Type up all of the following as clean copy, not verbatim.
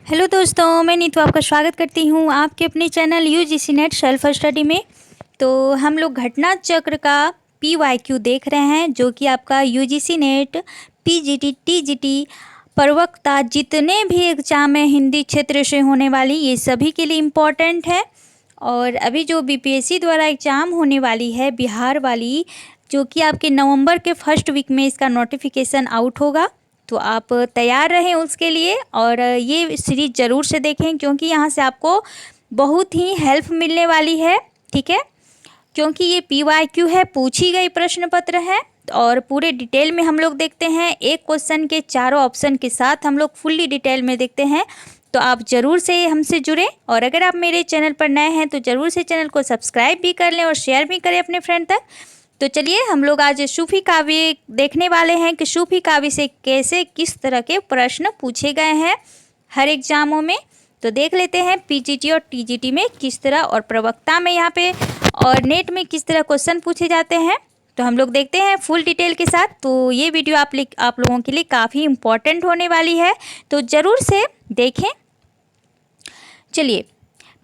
Hello दोस्तों, मैं नीतू आपका स्वागत करती हूँ आपके अपने channel UGC net self study में। तो हम लोग घटना चक्र का PYQ देख रहे हैं, जो कि आपका यूजीसी नेट PGT TGT प्रवक्ता जितने भी एग्ज़ाम है हिंदी क्षेत्र से होने वाली, ये सभी के लिए इम्पोर्टेंट है। और अभी जो BPSC द्वारा एग्ज़ाम होने वाली है बिहार वाली, जो कि आपके नवंबर के फर्स्ट वीक में इसका नोटिफिकेशन आउट होगा, तो आप तैयार रहें उसके लिए। और ये सीरीज़ ज़रूर से देखें, क्योंकि यहाँ से आपको बहुत ही हेल्प मिलने वाली है। ठीक है, क्योंकि ये PYQ है, पूछी गई प्रश्न पत्र है। और पूरे डिटेल में हम लोग देखते हैं, एक क्वेश्चन के चारों ऑप्शन के साथ हम लोग फुल्ली डिटेल में देखते हैं। तो आप ज़रूर से हमसे जुड़ें, और अगर आप मेरे चैनल पर नए हैं तो ज़रूर से चैनल को सब्सक्राइब भी कर लें और शेयर भी करें अपने फ्रेंड तक। तो चलिए हम लोग आज सूफी काव्य देखने वाले हैं कि सूफी काव्य से कैसे किस तरह के प्रश्न पूछे गए हैं हर एग्जामों में। तो देख लेते हैं PGT और TGT में किस तरह, और प्रवक्ता में यहाँ पे और नेट में किस तरह क्वेश्चन पूछे जाते हैं। तो हम लोग देखते हैं फुल डिटेल के साथ। तो ये वीडियो आप लोगों के लिए काफ़ी इम्पोर्टेंट होने वाली है, तो ज़रूर से देखें। चलिए,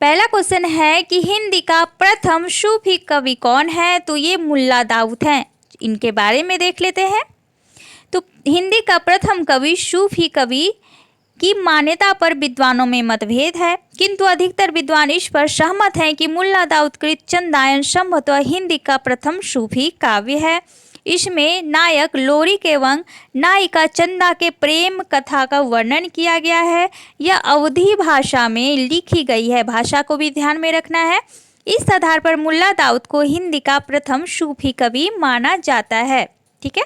पहला क्वेश्चन है कि हिंदी का प्रथम सूफी कवि कौन है। तो ये मुल्ला दाऊद हैं, इनके बारे में देख लेते हैं। तो हिंदी का प्रथम कवि सूफी कवि की मान्यता पर विद्वानों में मतभेद है, किंतु अधिकतर विद्वान इस पर सहमत हैं कि मुल्ला दाऊद कृत चंदायन संभवतः हिंदी का प्रथम सूफी काव्य है। इसमें नायक लोरिक एवं नायिका चंदा के प्रेम कथा का वर्णन किया गया है। यह अवधी भाषा में लिखी गई है, भाषा को भी ध्यान में रखना है। इस आधार पर मुल्ला दाऊद को हिंदी का प्रथम सूफी कवि माना जाता है। ठीक है,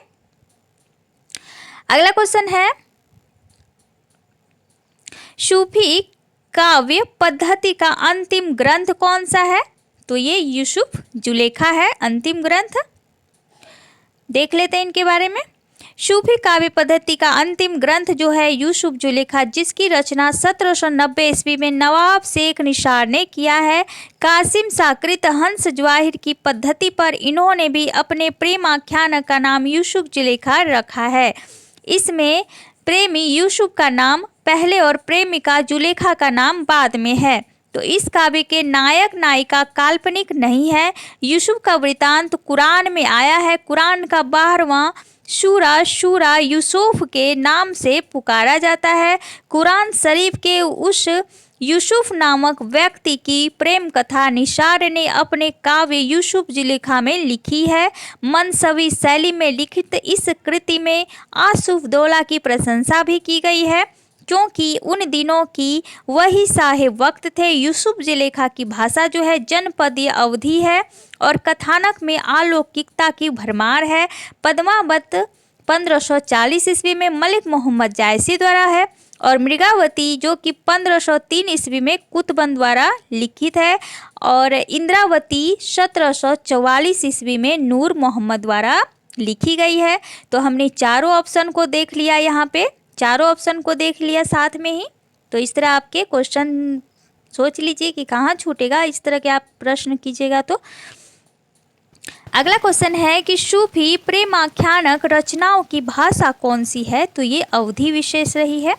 अगला क्वेश्चन है, सूफी काव्य पद्धति का अंतिम ग्रंथ कौन सा है। तो ये यूसुफ जुलेखा है अंतिम ग्रंथ। देख लेते हैं इनके बारे में। सूफी काव्य पद्धति का अंतिम ग्रंथ जो है यूसुफ जुलेखा, जिसकी रचना 1790 ईस्वी में नवाब शेख निसार ने किया है। कासिम साकृत हंस जवाहिर की पद्धति पर इन्होंने भी अपने प्रेमाख्यान का नाम यूसुफ जुलेखा रखा है। इसमें प्रेमी यूसुफ का नाम पहले और प्रेमिका जुलेखा का नाम बाद में है। तो इस काव्य के नायक नायिका काल्पनिक नहीं है। यूसुफ का वृतांत कुरान में आया है। कुरान का 12वां सूरा यूसुफ के नाम से पुकारा जाता है। कुरान शरीफ के उस यूसुफ नामक व्यक्ति की प्रेम कथा निसार ने अपने काव्य यूसुफ जुलेखा में लिखी है। मनसवी शैली में लिखित इस कृति में आसुफदौला की प्रशंसा भी की गई है, क्योंकि उन दिनों की वही साहिब वक्त थे। यूसुफ जुलेखा की भाषा जो है जनपदीय अवधि है, और कथानक में अलौकिकता की भरमार है। पद्मावत 1540 ईस्वी में मलिक मोहम्मद जायसी द्वारा है, और मृगावती जो कि 1503 ईस्वी में कुतुबन द्वारा लिखित है, और इंद्रावती 1744 ईस्वी में नूर मोहम्मद द्वारा लिखी गई है। तो हमने चारों ऑप्शन को देख लिया, यहाँ पे चारों ऑप्शन को देख लिया साथ में ही। तो इस तरह आपके क्वेश्चन सोच लीजिए कि कहाँ छूटेगा, इस तरह के आप प्रश्न कीजिएगा। तो अगला क्वेश्चन है कि सूफी प्रेमाख्यानक रचनाओं की भाषा कौन सी है। तो ये अवधि विशेष रही है।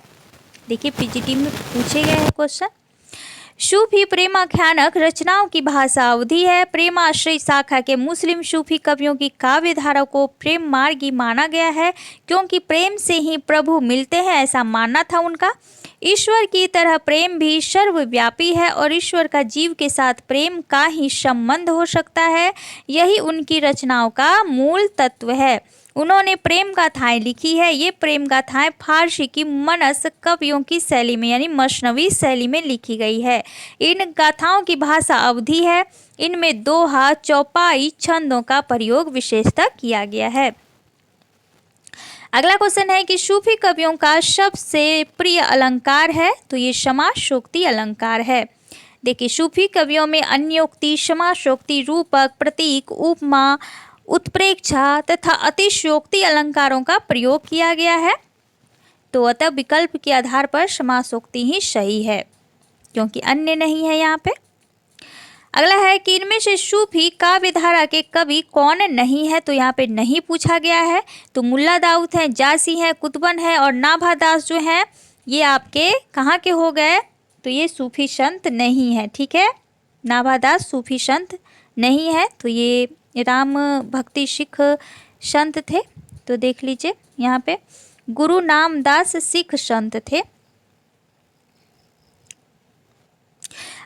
देखिए PGT में पूछे गए हैं क्वेश्चन। सूफी प्रेमाख्यानक रचनाओं की भाषा अवधि है। प्रेमाश्रय शाखा के मुस्लिम सूफी कवियों की काव्य धारा को प्रेम मार्गी माना गया है, क्योंकि प्रेम से ही प्रभु मिलते हैं, ऐसा मानना था उनका। ईश्वर की तरह प्रेम भी सर्वव्यापी है, और ईश्वर का जीव के साथ प्रेम का ही संबंध हो सकता है। यही उनकी रचनाओं का मूल तत्व है। उन्होंने प्रेम गाथाएं लिखी है। ये प्रेम गाथाएं फारसी की मनस कवियों की शैली में यानी मसनवी शैली में लिखी गई है। इन गाथाओं की भाषा अवधि है। इनमें दोहा चौपाई छंदों का प्रयोग विशेषतः किया गया है। अगला क्वेश्चन है कि सूफी कवियों का सबसे प्रिय अलंकार है। तो ये समासोक्ति अलंकार है। देखिए, सूफी कवियों में अन्योक्ति, समासोक्ति, रूपक, प्रतीक, उपमा, उत्प्रेक्षा तथा अतिशयोक्ति अलंकारों का प्रयोग किया गया है। तो अतः विकल्प के आधार पर समासोक्ति ही सही है, क्योंकि अन्य नहीं है यहाँ पे। अगला है कि इनमें से सूफी काव्य धारा के कवि कौन नहीं है। तो यहाँ पे नहीं पूछा गया है। तो मुल्ला दाऊद हैं, जासी हैं, कुतुबन है और नाभा दास जो हैं ये आपके कहाँ के हो गए, तो ये सूफी संत नहीं है, ठीक है। नाभादास सूफी संत नहीं है, तो ये राम भक्ति सिख संत थे। तो देख लीजिए यहाँ पे गुरु नामदास सिख संत थे।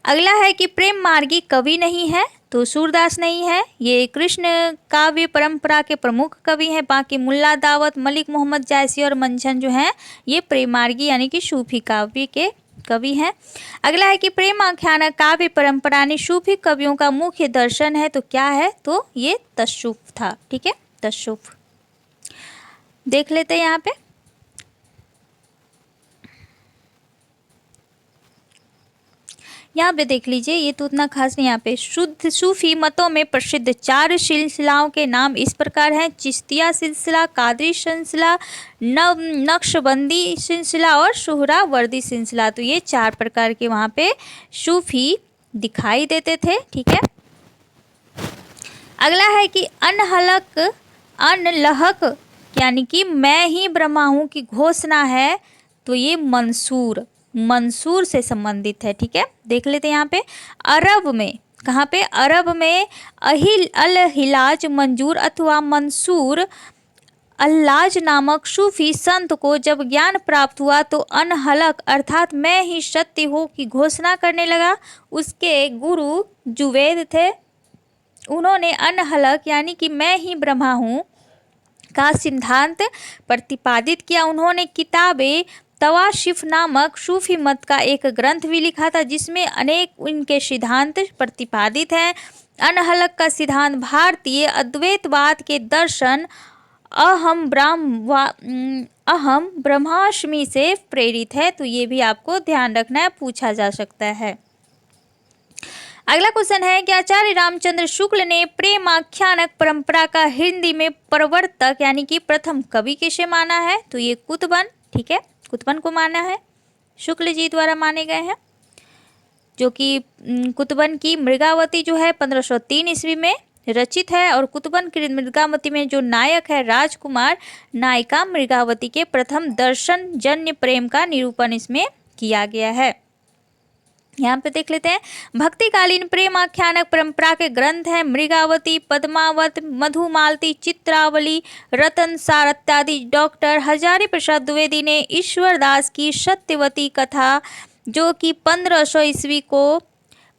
अगला है कि प्रेम मार्गी कवि नहीं है, तो सूरदास नहीं है। ये कृष्ण काव्य परंपरा के प्रमुख कवि हैं। बाकी मुल्ला दावत, मलिक मोहम्मद जायसी और मंझन जो हैं ये प्रेम मार्गी यानी कि सूफी काव्य के कवि हैं। अगला है कि प्रेम आख्यान काव्य परंपरा ने सूफी कवियों का मुख्य दर्शन है, तो क्या है, तो ये तस्सुफ था, ठीक है, तस्सुफ। देख लेते हैं यहाँ पे देख लीजिए, ये तो उतना खास नहीं। यहाँ पे शुद्ध सूफी मतों में प्रसिद्ध 4 सिलसिलाओं के नाम इस प्रकार हैं: चिश्तिया सिलसिला, कादरी सिलसिला, नक्शबंदी सिलसिला और सुहरावर्दी सिलसिला। तो ये 4 प्रकार के वहाँ पे सूफी दिखाई देते थे, ठीक है। अगला है कि अनलहक यानी कि मैं ही ब्रह्मा हूँ की घोषणा है, तो ये मंसूर से संबंधित है, ठीक है। देख लेते हैं यहाँ पे अरब में, कहाँ पे, अरब में अल हिलाज मंजूर अथवा मंसूर अल्लाज नामक सूफी संत को जब ज्ञान प्राप्त हुआ तो अनहलक अर्थात मैं ही सत्य हूँ की घोषणा करने लगा। उसके गुरु जुवैद थे, उन्होंने अनहलक यानी कि मैं ही ब्रह्मा हूँ का सिद्धांत प्रतिपादित किया। उन्होंने किताबे तवाशिफ नामक सूफी मत का एक ग्रंथ भी लिखा था, जिसमें अनेक उनके सिद्धांत प्रतिपादित हैं। अनहलक का सिद्धांत भारतीय अद्वैतवाद के दर्शन अहम ब्रह्मास्मि से प्रेरित है, तो ये भी आपको ध्यान रखना है, पूछा जा सकता है। अगला क्वेश्चन है कि आचार्य रामचंद्र शुक्ल ने प्रेम आख्यानक परंपरा का हिंदी में प्रवर्तक यानी कि प्रथम कवि किसे माना है, तो ये कुतुबन, ठीक है, कुतुबन को माना है, शुक्ल जी द्वारा माने गए हैं। जो कि कुतुबन की मृगावती जो है 1503 ईस्वी में रचित है, और कुतुबन की मृगावती में जो नायक है राजकुमार, नायिका मृगावती के प्रथम दर्शन जन्य प्रेम का निरूपण इसमें किया गया है। यहाँ पे देख लेते हैं भक्तिकालीन प्रेम आख्यानक परंपरा के ग्रंथ हैं मृगावती, पद्मावत, मधुमालती, चित्रावली, रतन सार इत्यादि। डॉक्टर हजारी प्रसाद द्विवेदी ने ईश्वरदास की सत्यवती कथा जो कि 1500 ईस्वी को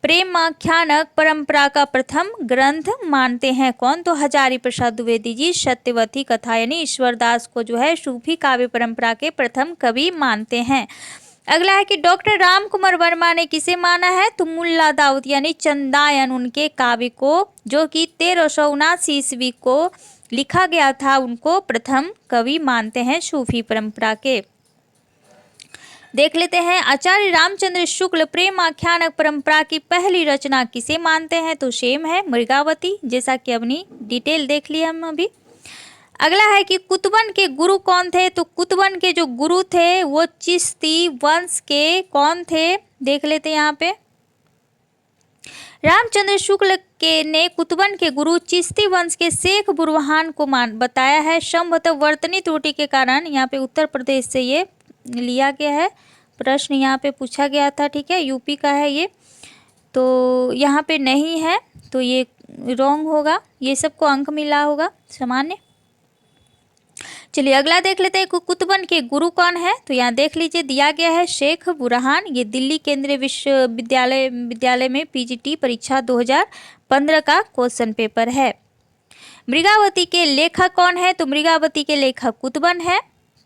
प्रेम आख्यानक परंपरा का प्रथम ग्रंथ मानते हैं। कौन, तो हजारी प्रसाद द्विवेदी जी सत्यवती कथा यानी ईश्वरदास को जो है सूफी काव्य परंपरा के प्रथम कवि मानते हैं। अगला है कि डॉक्टर राम कुमार वर्मा ने किसे माना है, तो मुल्ला दाऊद यानी चंदायन उनके काव्य को जो कि 1379 ईस्वी को लिखा गया था, उनको प्रथम कवि मानते हैं सूफी परंपरा के। देख लेते हैं आचार्य रामचंद्र शुक्ल प्रेम आख्यानक परंपरा की पहली रचना किसे मानते हैं, तो सेम है मृगावती, जैसा कि अपनी डिटेल देख लिया हम अभी। अगला है कि कुतुबन के गुरु कौन थे, तो कुतुबन के जो गुरु थे वो चिश्ती वंश के कौन थे, देख लेते हैं यहाँ पे। रामचंद्र शुक्ल के ने कुतुबन के गुरु चिश्ती वंश के शेख बुरहान को बताया है। संभवतः वर्तनी त्रुटि के कारण यहाँ पे उत्तर प्रदेश से ये लिया गया है, प्रश्न यहाँ पे पूछा गया था, ठीक है, यूपी का है ये, तो यहाँ पे नहीं है, तो ये रॉन्ग होगा, ये सबको अंक मिला होगा सामान्य। चलिए अगला देख लेते हैं कुतुबन के गुरु कौन है, तो यहाँ देख लीजिए दिया गया है शेख बुरहान। ये दिल्ली केंद्रीय विद्यालय में पीजीटी परीक्षा 2015 का क्वेश्चन पेपर है। मृगावती के लेखक कौन है, तो मृगावती के लेखक कुतुबन है,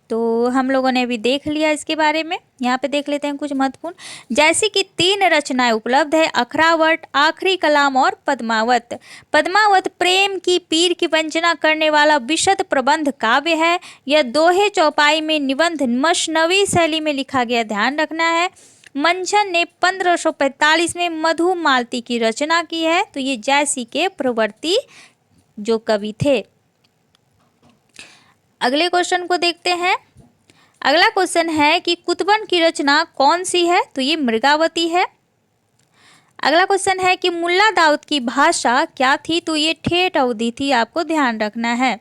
तो हम लोगों ने अभी देख लिया इसके बारे में। यहाँ पे देख लेते हैं कुछ महत्वपूर्ण, जैसे कि 3 रचनाएं उपलब्ध है, अखरावट, आखिरी कलाम और पद्मावत। पद्मावत प्रेम की पीर की वंचना करने वाला विशद प्रबंध काव्य है। यह दोहे चौपाई में निबंध मसनवी शैली में लिखा गया, ध्यान रखना है। मंझन ने 1545 में मधुमालती की रचना की है, तो ये जैसी के प्रवर्ती जो कवि थे। अगले क्वेश्चन को देखते हैं। अगला क्वेश्चन है कि कुतुबन की रचना कौन सी है, तो ये मृगावती है। अगला क्वेश्चन है कि मुल्ला दाऊद की भाषा क्या थी, तो ये ठेठ अवधी थी, आपको ध्यान रखना है।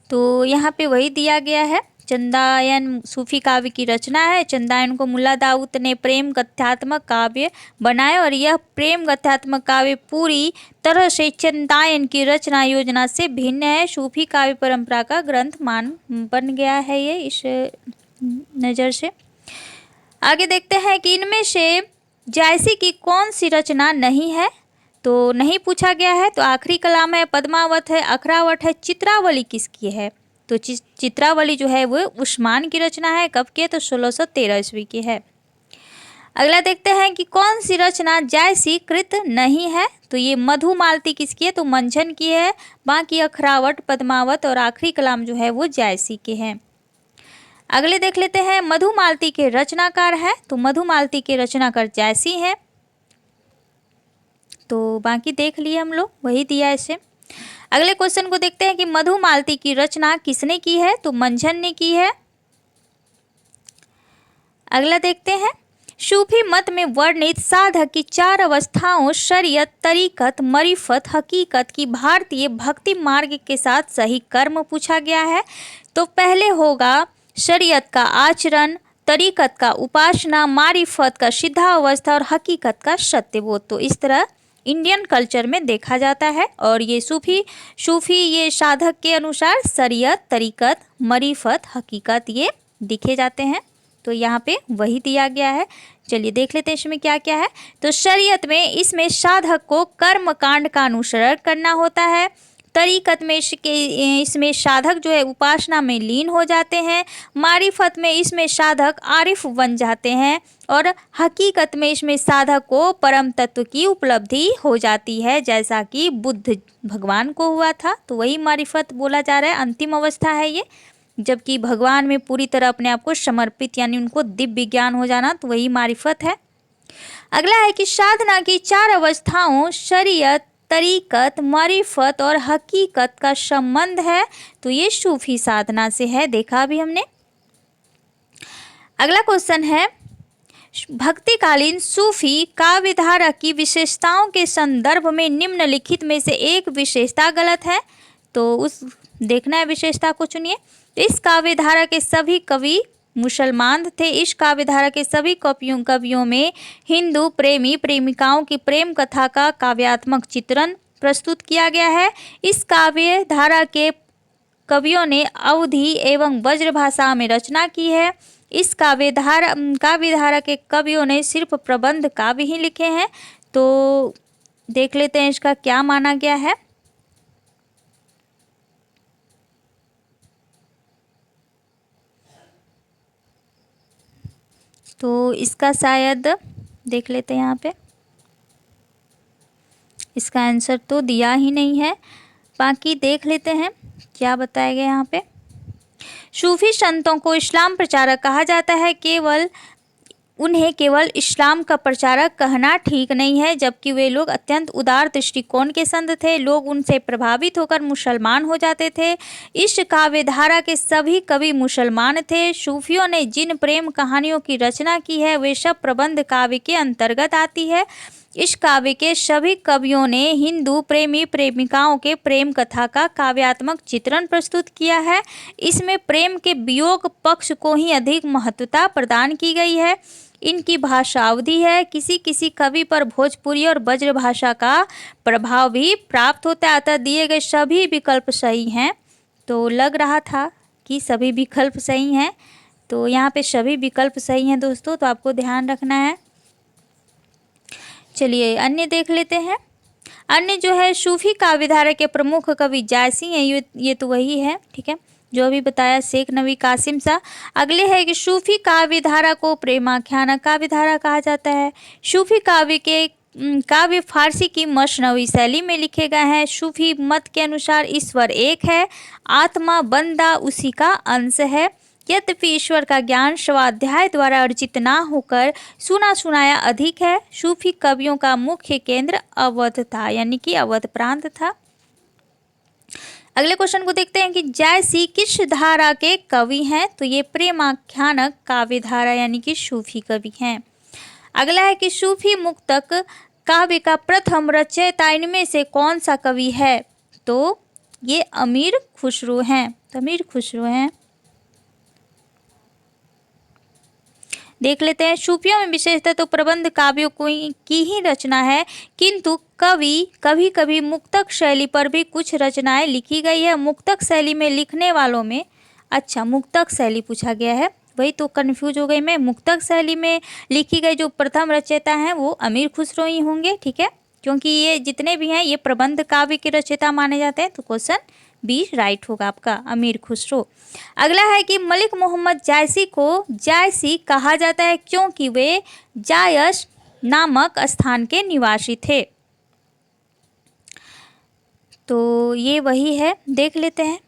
तो यहाँ पे वही दिया गया है। चंदायन सूफी काव्य की रचना है। चंदायन को मुल्ला दाऊद ने प्रेम गद्यात्मक काव्य बनाया और यह प्रेम गद्यात्मक काव्य पूरी तरह से चंदायन की रचना योजना से भिन्न है। सूफी काव्य परंपरा का ग्रंथ बन गया है ये इस नज़र से। आगे देखते हैं कि इनमें से जायसी की कौन सी रचना नहीं है, तो नहीं पूछा गया है। तो आखिरी कलाम है, पद्मावत है, अखरावट है, चित्रावली किसकी है? तो चित्रावली जो है वो उस्मान की रचना है। कब की है? तो 1613 ईस्वी की है। अगला देखते हैं कि कौन सी रचना जायसी कृत नहीं है, तो ये मधुमालती किसकी है? तो मंझन की है। बाकी अखरावट, पद्मावत और आखिरी कलाम जो है वो जायसी के हैं। अगले देख लेते हैं, मधुमालती के रचनाकार हैं, तो मधुमालती के रचनाकार जायसी हैं। तो बाकी देख लिए हम लोग, वही दिया इसे। अगले क्वेश्चन को देखते हैं कि मधुमालती की रचना किसने की है? तो मंझन ने की है। अगला देखते हैं, सूफी मत में वर्णित साधक की 4 अवस्थाओं शरीयत, तरीकत, मरीफत, हकीकत की भारतीय भक्ति मार्ग के साथ सही कर्म पूछा गया है। तो पहले होगा शरीयत का आचरण, तरीकत का उपासना, मारिफत का सिद्धावस्था और हकीकत का सत्यबोध। तो इस तरह इंडियन कल्चर में देखा जाता है। और ये सूफी ये साधक के अनुसार शरीयत, तरीकत, मरीफत, हकीकत ये दिखे जाते हैं। तो यहाँ पे वही दिया गया है। चलिए देख लेते हैं इसमें क्या क्या है। तो शरीयत में इसमें साधक को कर्म कांड का अनुसरण करना होता है। तरीकत में इसमें साधक जो है उपासना में लीन हो जाते हैं। मारिफत में इसमें साधक आरिफ बन जाते हैं। और हकीकत में इसमें साधक को परम तत्व की उपलब्धि हो जाती है, जैसा कि बुद्ध भगवान को हुआ था। तो वही मारिफत बोला जा रहा है, अंतिम अवस्था है ये, जबकि भगवान में पूरी तरह अपने आप को समर्पित यानी उनको दिव्य ज्ञान हो जाना, तो वही मारिफत है। अगला है कि साधना की 4 अवस्थाओं शरीयत, तरीकत, मारिफत और हकीकत का संबंध है, तो ये सूफी साधना से है, देखा अभी हमने। अगला क्वेश्चन है, भक्तिकालीन सूफी काव्यधारा की विशेषताओं के संदर्भ में निम्नलिखित में से एक विशेषता गलत है, तो उस देखना है विशेषता को चुनिए। इस काव्यधारा के सभी कवि मुसलमान थे। इस काव्यधारा के सभी कवियों में हिंदू प्रेमी प्रेमिकाओं की प्रेम कथा का काव्यात्मक चित्रण प्रस्तुत किया गया है। इस काव्यधारा के कवियों ने अवधी एवं ब्रज भाषा में रचना की है। इस काव्यधारा के कवियों ने सिर्फ प्रबंध काव्य ही लिखे हैं। तो देख लेते हैं इसका क्या माना गया है। तो इसका शायद देख लेते हैं, यहाँ पे इसका आंसर तो दिया ही नहीं है। बाकी देख लेते हैं क्या बताया गया यहाँ पे। सूफी संतों को इस्लाम प्रचारक कहा जाता है। उन्हें केवल इस्लाम का प्रचारक कहना ठीक नहीं है, जबकि वे लोग अत्यंत उदार दृष्टिकोण के संत थे। लोग उनसे प्रभावित होकर मुसलमान हो जाते थे। इस काव्यधारा के सभी कवि मुसलमान थे। सूफियों ने जिन प्रेम कहानियों की रचना की है वे सब प्रबंध काव्य के अंतर्गत आती है। इस काव्य के सभी कवियों ने हिंदू प्रेमी प्रेमिकाओं के प्रेम कथा का काव्यात्मक चित्रण प्रस्तुत किया है। इसमें प्रेम के वियोग पक्ष को ही अधिक महत्वता प्रदान की गई है। इनकी भाषा अवधी है। किसी किसी कवि पर भोजपुरी और ब्रज भाषा का प्रभाव भी प्राप्त होता है। अतः दिए गए सभी विकल्प सही हैं। तो लग रहा था कि सभी विकल्प सही हैं, तो यहाँ पे सभी विकल्प सही हैं दोस्तों, तो आपको ध्यान रखना है। चलिए अन्य देख लेते हैं। अन्य जो है सूफी काव्यधारा के प्रमुख कवि जायसी हैं, ये तो वही है, ठीक है, जो अभी बताया शेख नबी कासिम शाह। अगले है कि सूफी काव्यधारा को प्रेमाख्यान काव्यधारा कहा जाता है। सूफी काव्य फारसी की मसनवी शैली में लिखे गए हैं। सूफी मत के अनुसार ईश्वर एक है, आत्मा बंदा उसी का अंश है। यद्यपि ईश्वर का ज्ञान स्वाध्याय द्वारा अर्जित ना होकर सुना सुनाया अधिक है। सूफी कवियों का मुख्य केंद्र अवध था, यानी कि अवध प्रांत था। अगले क्वेश्चन को देखते हैं कि जायसी किस धारा के कवि हैं, तो ये प्रेमाख्यानक काव्यधारा यानी कि सूफी कवि हैं। अगला है कि सूफी मुक्तक काव्य का प्रथम रचयिता इनमें से कौन सा कवि है, तो ये अमीर खुसरो हैं। तो अमीर खुसरो हैं। देख लेते हैं, सूफियों में विशेषतः तो प्रबंध काव्यों की ही रचना है, किंतु कवि कभी कभी मुक्तक शैली पर भी कुछ रचनाएं लिखी गई है। मुक्तक शैली में लिखने वालों में, अच्छा मुक्तक शैली पूछा गया है, वही तो कंफ्यूज हो गई मैं। मुक्तक शैली में लिखी गई जो प्रथम रचयिता हैं वो अमीर खुसरो ही होंगे, ठीक है, क्योंकि ये जितने भी हैं ये प्रबंध काव्य के रचयिता माने जाते हैं। तो क्वेश्चन बी राइट होगा आपका, अमीर खुसरो। अगला है कि मलिक मोहम्मद जायसी को जायसी कहा जाता है क्योंकि वे जायस नामक स्थान के निवासी थे। तो ये वही है, देख लेते हैं।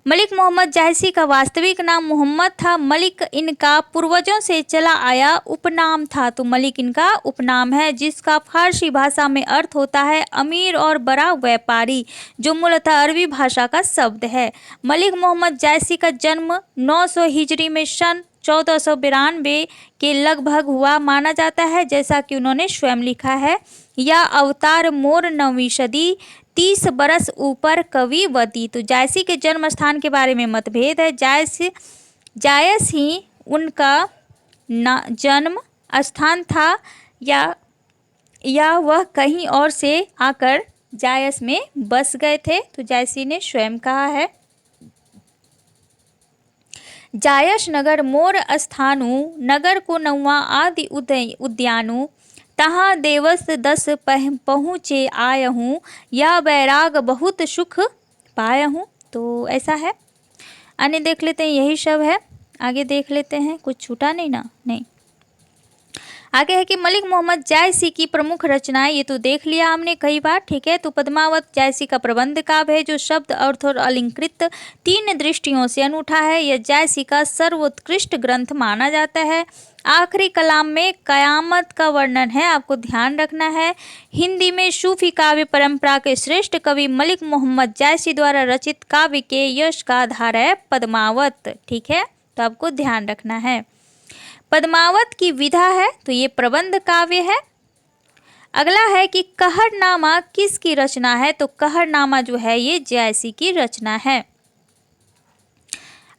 मलिक मोहम्मद जायसी का वास्तविक नाम मोहम्मद था। मलिक इनका पूर्वजों से चला आया उपनाम था। तो मलिक इनका उपनाम है, जिसका फारसी भाषा में अर्थ होता है अमीर और बड़ा व्यापारी, जो मूलतः अरबी भाषा का शब्द है। मलिक मोहम्मद जायसी का जन्म 900 हिजरी में सन 1492 के लगभग हुआ माना जाता है, जैसा कि उन्होंने स्वयं लिखा है। यह अवतार मोर 9वीं सदी 30 बरस ऊपर कविवती। तो जायसी के जन्म स्थान के बारे में मतभेद है। जायस ही उनका जन्म स्थान था या वह कहीं और से आकर जायस में बस गए थे। तो जायसी ने स्वयं कहा है। जायस नगर मोर स्थानु नगर को 9वां आदि उद्यानु तहाँ देवस 10 पहुँचे आय हूँ, या बैराग बहुत सुख पाया हूँ। तो ऐसा है। अन्य देख लेते हैं, यही सब है। आगे देख लेते हैं, कुछ छूटा नहीं ना, नहीं। आगे है कि मलिक मोहम्मद जायसी की प्रमुख रचनाएं, ये तो देख लिया हमने कई बार, ठीक है। तो पद्मावत जायसी का प्रबंध काव्य है, जो शब्द अर्थ और अलंकृत 3 दृष्टियों से अनूठा है। यह जायसी का सर्वोत्कृष्ट ग्रंथ माना जाता है। आखिरी कलाम में कयामत का वर्णन है, आपको ध्यान रखना है। हिंदी में सूफी काव्य परंपरा के श्रेष्ठ कवि मलिक मोहम्मद जायसी द्वारा रचित काव्य के यश का आधार है पद्मावत, ठीक है, तो आपको ध्यान रखना है। पद्मावत की विधा है, तो ये प्रबंध काव्य है। अगला है कि कहरनामा किसकी रचना है, तो कहरनामा जो है ये जायसी की रचना है।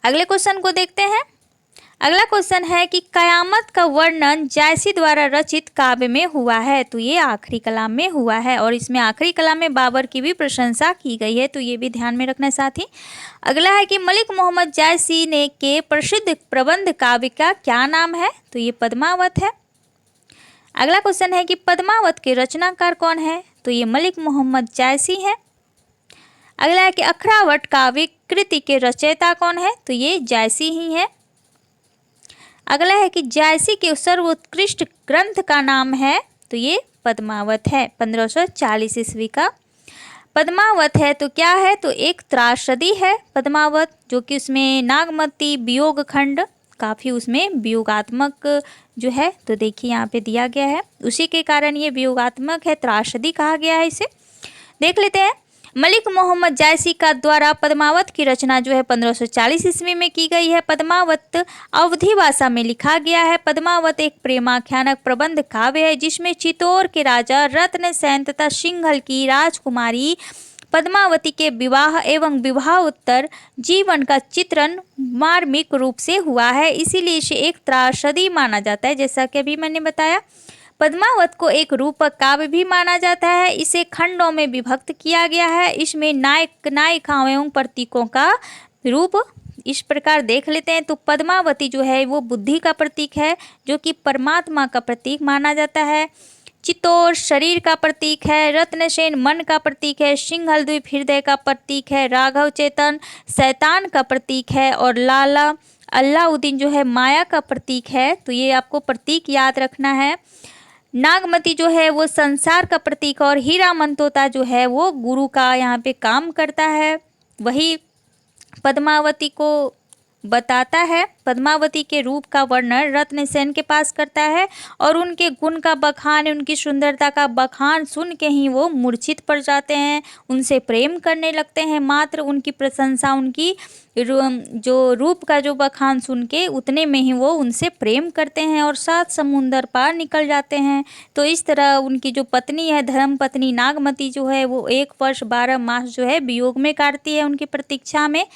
अगले क्वेश्चन को देखते हैं। अगला क्वेश्चन है कि कयामत का वर्णन जायसी द्वारा रचित काव्य में हुआ है, तो ये आखिरी कलाम में हुआ है, और इसमें आखिरी कलाम में बाबर की भी प्रशंसा की गई है, तो ये भी ध्यान में रखना साथी। अगला है कि मलिक मोहम्मद जायसी ने के प्रसिद्ध प्रबंध काव्य का क्या नाम है, तो ये पद्मावत है। अगला क्वेश्चन है कि पद्मावत के रचनाकार कौन है, तो ये मलिक मोहम्मद जायसी है। अगला है कि अखरावट काव्य कृति के रचयिता कौन है, तो ये जायसी ही है। अगला है कि जायसी के सर्वोत्कृष्ट ग्रंथ का नाम है, तो ये पद्मावत है, 1540 ईस्वी का पद्मावत है। तो क्या है, तो एक त्रासदी है पद्मावत, जो कि उसमें नागमती वियोग खंड काफ़ी उसमें वियोगात्मक जो है, तो देखिए यहाँ पे दिया गया है, उसी के कारण ये वियोगात्मक है, त्रासदी कहा गया है इसे। देख लेते हैं। मलिक मोहम्मद जायसी का द्वारा पद्मावत की रचना जो है 1540 ईस्वी में की गई है। पद्मावत अवधी भाषा में लिखा गया है। पद्मावत एक प्रेमाख्यानक प्रबंध काव्य है, जिसमें चित्तौड़ के राजा रत्नसेन तथा सिंघल की राजकुमारी पद्मावती के विवाह एवं विवाहोत्तर जीवन का चित्रण मार्मिक रूप से हुआ है, इसीलिए इसे एक त्रासदी माना जाता है। जैसा कि अभी मैंने बताया, पद्मावत को एक रूपक काव्य भी माना जाता है। इसे खंडों में विभक्त किया गया है। इसमें नायक नायिकाओं एवं प्रतीकों का रूप इस प्रकार देख लेते हैं। तो पद्मावती जो है वो बुद्धि का प्रतीक है, जो कि परमात्मा का प्रतीक माना जाता है। चित्तौड़ शरीर का प्रतीक है। रत्नसेन मन का प्रतीक है। सिंघल द्वीप हृदय का प्रतीक है। राघव चेतन शैतान का प्रतीक है। और लाला अल्लाउद्दीन जो है माया का प्रतीक है। तो ये आपको प्रतीक याद रखना है। नागमती जो है वो संसार का प्रतीक, और हीरा मनतोता जो है वो गुरु का यहाँ पे काम करता है। वही पद्मावती को बताता है। पद्मावती के रूप का वर्णन रत्नसेन के पास करता है और उनके गुण का बखान, उनकी सुंदरता का बखान सुन के ही वो मूर्छित पड़ जाते हैं, उनसे प्रेम करने लगते हैं। मात्र उनकी प्रशंसा, उनकी जो रूप का जो बखान सुन के उतने में ही वो उनसे प्रेम करते हैं और 7 समुंदर पार निकल जाते हैं। तो इस तरह उनकी जो पत्नी है, धर्म पत्नी नागमती जो है, वो 1 वर्ष 12 मास जो है वियोग में काटती है उनकी प्रतीक्षा में।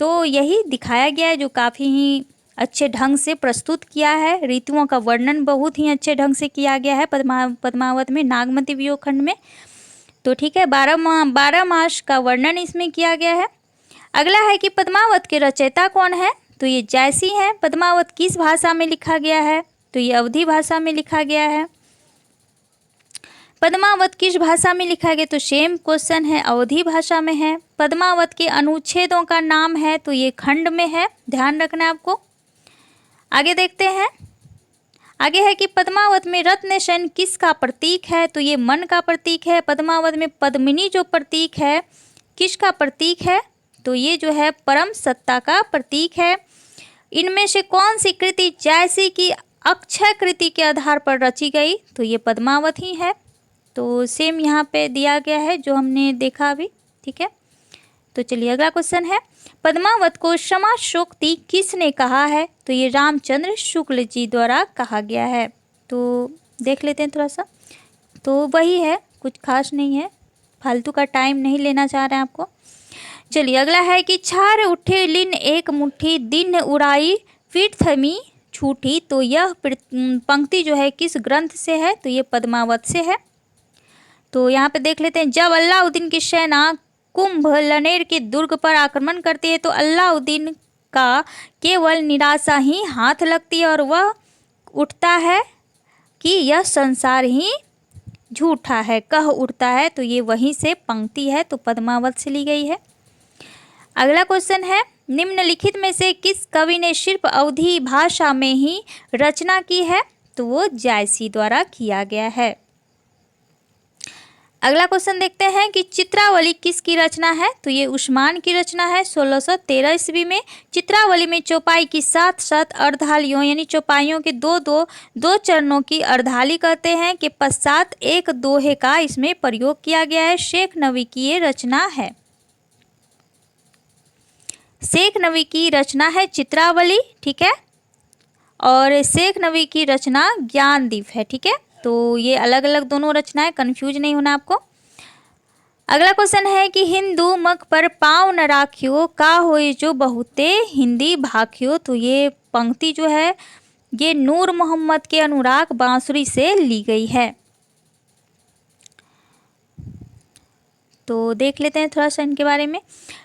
तो यही दिखाया गया है, जो काफ़ी ही अच्छे ढंग से प्रस्तुत किया है। ऋतुओं का वर्णन बहुत ही अच्छे ढंग से किया गया है पद्मावत में, नागमती वियोग खंड में। तो ठीक है, 12 मास का वर्णन इसमें किया गया है। अगला है कि पद्मावत के रचयिता कौन है, तो ये जायसी हैं। पद्मावत किस भाषा में लिखा गया है, तो ये अवधी भाषा में लिखा गया है। पद्मावत किस भाषा में लिखा गया, तो सेम क्वेश्चन है, अवधी भाषा में है। पद्मावत के अनुच्छेदों का नाम है, तो ये खंड में है, ध्यान रखना आपको। आगे देखते हैं। आगे है कि पद्मावत में रत्नसेन किसका प्रतीक है, तो ये मन का प्रतीक है। पद्मावत में पद्मिनी जो प्रतीक है किसका प्रतीक है, तो ये जो है परम सत्ता का प्रतीक है। इनमें से कौन सी कृति जायसी की अक्षय कृति के आधार पर रची गई, तो ये पद्मावत ही है। तो सेम यहाँ पे दिया गया है जो हमने देखा अभी, ठीक है। तो चलिए अगला क्वेश्चन है, पद्मावत को क्षमाशोक्ति किसने कहा है, तो ये रामचंद्र शुक्ल जी द्वारा कहा गया है। तो देख लेते हैं थोड़ा सा, तो वही है, कुछ खास नहीं है, फालतू का टाइम नहीं लेना चाह रहे हैं आपको। चलिए अगला है कि छार उठे लिन एक मुट्ठी दिन उड़ाई फिर थमी छूटी, तो यह पंक्ति जो है किस ग्रंथ से है, तो ये पद्मावत से है। तो यहाँ पे देख लेते हैं, जब अलाउद्दीन की सेना कुंभ लनेर के दुर्ग पर आक्रमण करती है तो अलाउद्दीन का केवल निराशा ही हाथ लगती है और वह उठता है कि यह संसार ही झूठा है, कह उठता है। तो ये वहीं से पंक्ति है, तो पद्मावत से ली गई है। अगला क्वेश्चन है, निम्नलिखित में से किस कवि ने सिर्फ अवधी भाषा में ही रचना की है, तो वो जायसी द्वारा किया गया है। अगला क्वेश्चन देखते हैं कि चित्रावली किसकी रचना है, तो ये उस्मान की रचना है 1613 ईस्वी में। चित्रावली में चौपाई की 7 अर्धालियों यानी चौपाइयों के दो चरणों की अर्धाली कहते हैं के पश्चात एक दोहे का इसमें प्रयोग किया गया है। शेख नवी की ये रचना है। शेख नवी की रचना है चित्रावली, ठीक है, और शेख नवी की रचना ज्ञानदीप है, ठीक है। तो ये अलग अलग दोनों रचनाएं, कंफ्यूज नहीं होना आपको। अगला क्वेश्चन है कि हिंदू मक पर पाँव न राखियो का होए जो बहुते हिंदी भाखियो, तो ये पंक्ति जो है ये नूर मोहम्मद के अनुराग बांसुरी से ली गई है। तो देख लेते हैं थोड़ा सा इनके बारे में।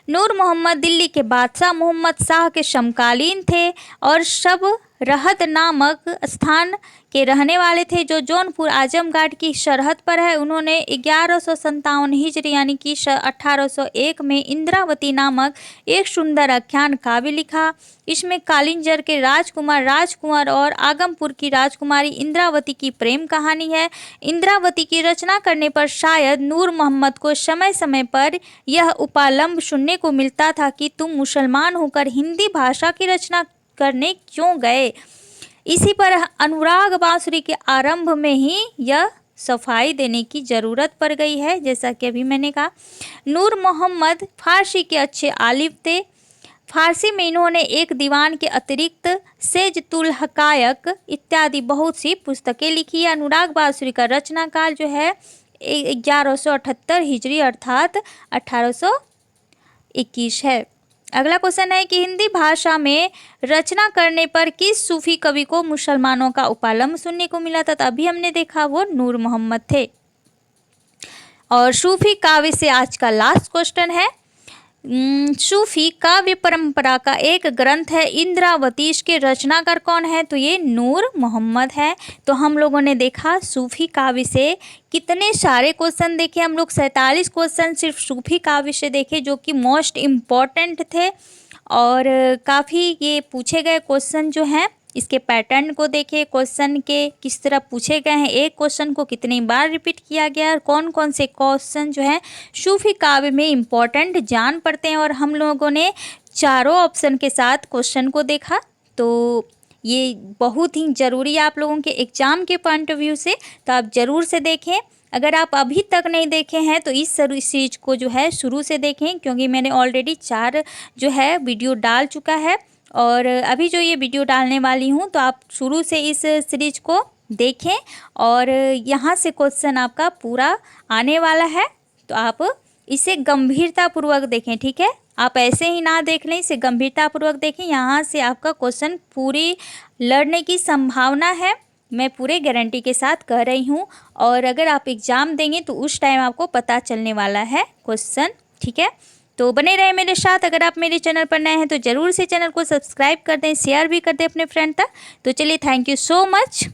नूर मोहम्मद दिल्ली के बादशाह मोहम्मद शाह के समकालीन थे और सब रहत नामक स्थान के रहने वाले थे जो जौनपुर आजमगढ़ की सरहद पर है। उन्होंने 1157 हिजरी यानी कि 1801 में इंद्रावती नामक एक सुंदर आख्यान काव्य लिखा। इसमें कालिंजर के राजकुमार और आगमपुर की राजकुमारी इंद्रावती की प्रेम कहानी है। इंद्रावती की रचना करने पर शायद नूर मोहम्मद को समय समय पर यह उपालंब सुनने को मिलता था कि तुम मुसलमान होकर हिंदी भाषा की रचना करने क्यों गए। इसी पर अनुराग बांसुरी के आरंभ में ही यह सफाई देने की ज़रूरत पड़ गई है। जैसा कि अभी मैंने कहा, नूर मोहम्मद फारसी के अच्छे आलिम थे। फारसी में इन्होंने एक दीवान के अतिरिक्त सेजतुल हकायक इत्यादि बहुत सी पुस्तकें लिखी है। अनुराग बांसुरी का रचना काल जो है 1178 हिजरी अर्थात 1821 है। अगला क्वेश्चन है कि हिंदी भाषा में रचना करने पर किस सूफी कवि को मुसलमानों का उपालंब सुनने को मिला था, तो अभी हमने देखा वो नूर मोहम्मद थे। और सूफी काव्य से आज का लास्ट क्वेश्चन है, सूफी काव्य परंपरा का एक ग्रंथ है इंद्रावती, इसके रचनाकार कौन है, तो ये नूर मोहम्मद है। तो हम लोगों ने देखा सूफी काव्य से कितने सारे क्वेश्चन देखे हम लोग, 47 क्वेश्चन सिर्फ सूफी काव्य से देखे जो कि मोस्ट इम्पॉर्टेंट थे। और काफ़ी ये पूछे गए क्वेश्चन जो हैं इसके पैटर्न को देखे, क्वेश्चन के किस तरह पूछे गए हैं, एक क्वेश्चन को कितनी बार रिपीट किया गया और कौन कौन से क्वेश्चन जो हैं सूफी काव्य में इम्पॉर्टेंट जान पड़ते हैं। और हम लोगों ने चारों ऑप्शन के साथ क्वेश्चन को देखा। तो ये बहुत ही ज़रूरी है आप लोगों के एग्ज़ाम के पॉइंट ऑफ व्यू से, तो आप ज़रूर से देखें। अगर आप अभी तक नहीं देखे हैं तो इस सीरीज को जो है शुरू से देखें, क्योंकि मैंने ऑलरेडी 4 जो है वीडियो डाल चुका है और अभी जो ये वीडियो डालने वाली हूँ, तो आप शुरू से इस सीरीज को देखें और यहाँ से क्वेश्चन आपका पूरा आने वाला है, तो आप इसे गंभीरतापूर्वक देखें, ठीक है। आप ऐसे ही ना देख लें, इसे गंभीरतापूर्वक देखें। यहाँ से आपका क्वेश्चन पूरी लड़ने की संभावना है, मैं पूरे गारंटी के साथ कह रही हूँ। और अगर आप एग्ज़ाम देंगे तो उस टाइम आपको पता चलने वाला है क्वेश्चन, ठीक है। तो बने रहे मेरे साथ। अगर आप मेरे चैनल पर नए हैं तो ज़रूर से चैनल को सब्सक्राइब कर दें, शेयर भी कर दें अपने फ्रेंड तक। तो चलिए, थैंक यू सो मच।